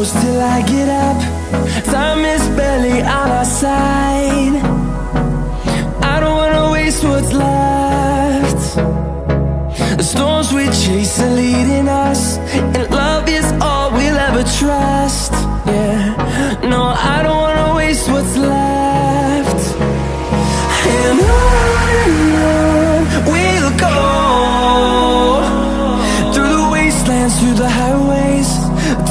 close till I get up. Time is barely on our side. I don't wanna waste what's left. The storms we chase are leading us, and love is all we'll ever trust. Yeah, no, I don't wanna waste what's left. And on we'll go, through the wastelands, through the highways,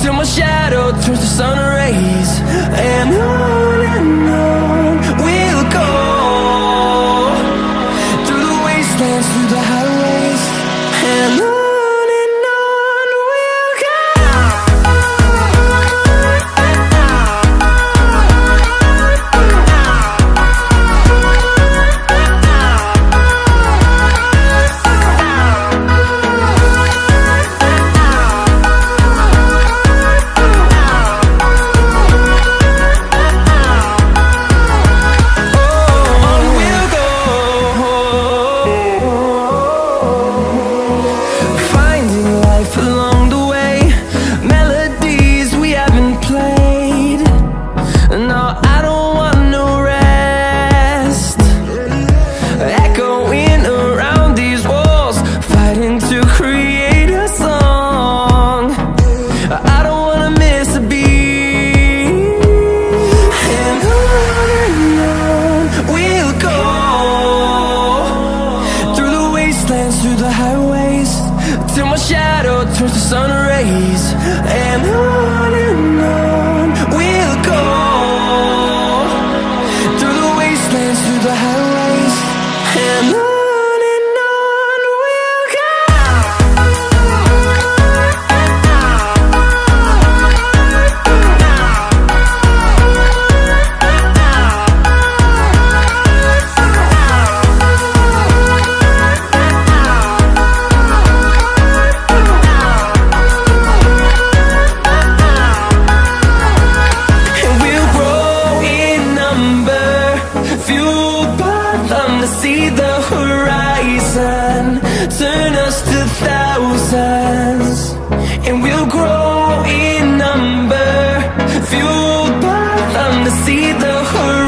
till my shadow turns to sun rays. And on we'll go, through the wastelands, through the highways, and on we'll go. Through the highways, till my shadow turns to sun rays. And on we'll go, through the wastelands, through the highways, and on we'll go. To see the horizon turn us to thousands, and we'll grow in number, fueled by them to see the horizon.